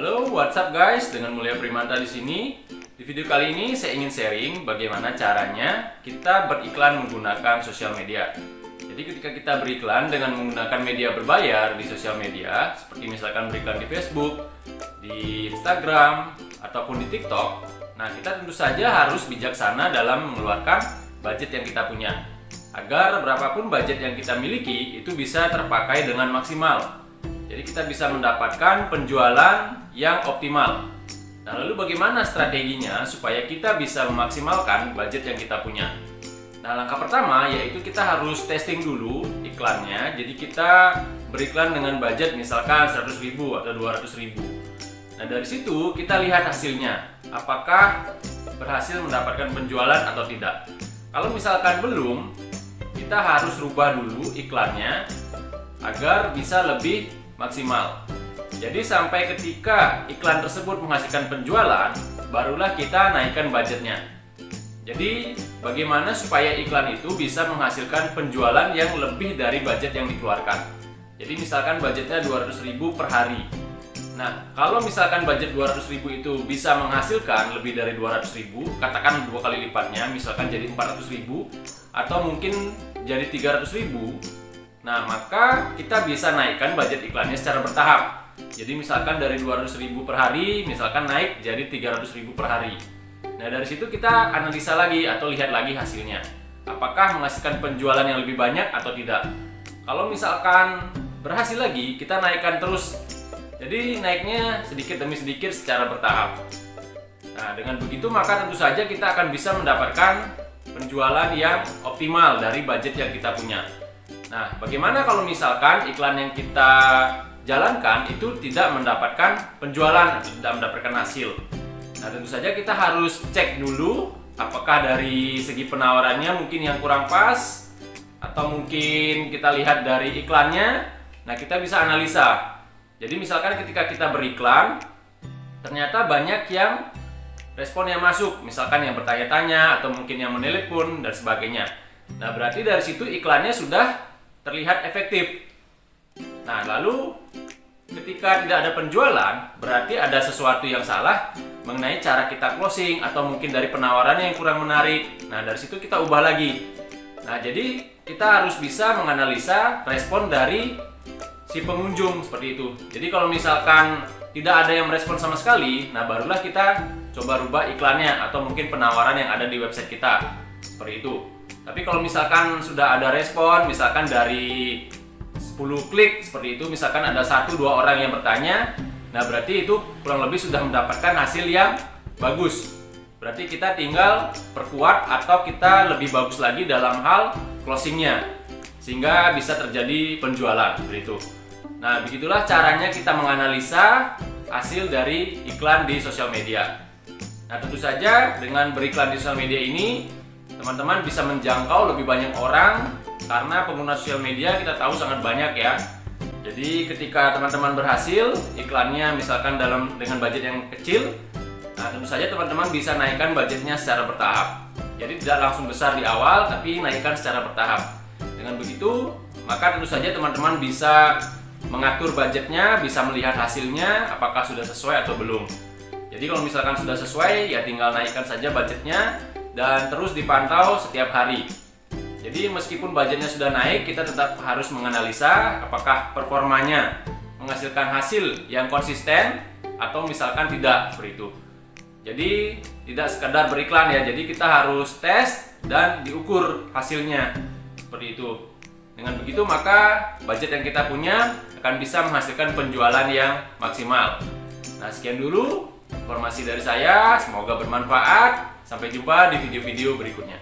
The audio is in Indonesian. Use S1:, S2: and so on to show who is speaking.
S1: Halo, what's up guys? Dengan Mulia Primanta di sini. Di video kali ini saya ingin sharing bagaimana caranya kita beriklan menggunakan sosial media. Jadi ketika kita beriklan dengan menggunakan media berbayar di sosial media, seperti misalkan beriklan di Facebook, di Instagram, ataupun di TikTok, nah kita tentu saja harus bijaksana dalam mengeluarkan budget yang kita punya, agar berapapun budget yang kita miliki itu bisa terpakai dengan maksimal. Jadi kita bisa mendapatkan penjualan yang optimal. Nah, lalu bagaimana strateginya supaya kita bisa memaksimalkan budget yang kita punya? Nah, langkah pertama yaitu kita harus testing dulu iklannya. Jadi kita beriklan dengan budget misalkan 100.000 atau 200.000. Nah, dari situ kita lihat hasilnya. Apakah berhasil mendapatkan penjualan atau tidak? Kalau misalkan belum, kita harus rubah dulu iklannya agar bisa lebih maksimal. Jadi sampai ketika iklan tersebut menghasilkan penjualan, barulah kita naikkan budgetnya. Jadi bagaimana supaya iklan itu bisa menghasilkan penjualan yang lebih dari budget yang dikeluarkan. Jadi misalkan budgetnya 200.000 per hari. Nah, kalau misalkan budget 200.000 itu bisa menghasilkan lebih dari 200.000, katakan 2 kali lipatnya, misalkan jadi 400.000 atau mungkin jadi 300.000. Nah, maka kita bisa naikkan budget iklannya secara bertahap. Jadi misalkan dari 200.000 per hari, misalkan naik jadi 300.000 per hari. Nah, dari situ kita analisa lagi atau lihat lagi hasilnya. Apakah menghasilkan penjualan yang lebih banyak atau tidak? Kalau misalkan berhasil lagi, kita naikkan terus. Jadi naiknya sedikit demi sedikit secara bertahap. Nah, dengan begitu maka tentu saja kita akan bisa mendapatkan penjualan yang optimal dari budget yang kita punya. Nah, bagaimana kalau misalkan iklan yang kita jalankan itu tidak mendapatkan penjualan atau tidak mendapatkan hasil? Nah, tentu saja kita harus cek dulu apakah dari segi penawarannya mungkin yang kurang pas, atau mungkin kita lihat dari iklannya. Nah, kita bisa analisa. Jadi misalkan ketika kita beriklan, ternyata banyak yang respon yang masuk, misalkan yang bertanya-tanya atau mungkin yang menelepon dan sebagainya. Nah, berarti dari situ iklannya sudah terlihat efektif. Nah, lalu ketika tidak ada penjualan, berarti ada sesuatu yang salah mengenai cara kita closing atau mungkin dari penawarannya yang kurang menarik. Nah, dari situ kita ubah lagi. Nah, jadi kita harus bisa menganalisa respon dari si pengunjung seperti itu. Jadi kalau misalkan tidak ada yang merespon sama sekali, nah barulah kita coba rubah iklannya atau mungkin penawaran yang ada di website kita. Seperti itu. Tapi kalau misalkan sudah ada respon, misalkan dari 10 klik seperti itu, misalkan ada 1-2 orang yang bertanya, nah berarti itu kurang lebih sudah mendapatkan hasil yang bagus. Berarti kita tinggal perkuat atau kita lebih bagus lagi dalam hal closingnya, sehingga bisa terjadi penjualan seperti itu. Nah, begitulah caranya kita menganalisa hasil dari iklan di sosial media. Nah, tentu saja dengan beriklan di sosial media ini, teman-teman bisa menjangkau lebih banyak orang, karena pengguna sosial media kita tahu sangat banyak ya. Jadi ketika teman-teman berhasil iklannya misalkan dengan budget yang kecil, nah tentu saja teman-teman bisa naikkan budgetnya secara bertahap. Jadi tidak langsung besar di awal, tapi naikkan secara bertahap. Dengan begitu maka tentu saja teman-teman bisa mengatur budgetnya, bisa melihat hasilnya apakah sudah sesuai atau belum. Jadi kalau misalkan sudah sesuai, ya tinggal naikkan saja budgetnya dan terus dipantau setiap hari. Jadi meskipun budgetnya sudah naik, kita tetap harus menganalisa apakah performanya menghasilkan hasil yang konsisten atau misalkan tidak, seperti itu. Jadi tidak sekedar beriklan ya, jadi kita harus tes dan diukur hasilnya, seperti itu. Dengan begitu maka budget yang kita punya akan bisa menghasilkan penjualan yang maksimal. Nah, sekian dulu informasi dari saya, semoga bermanfaat. Sampai jumpa di video-video berikutnya.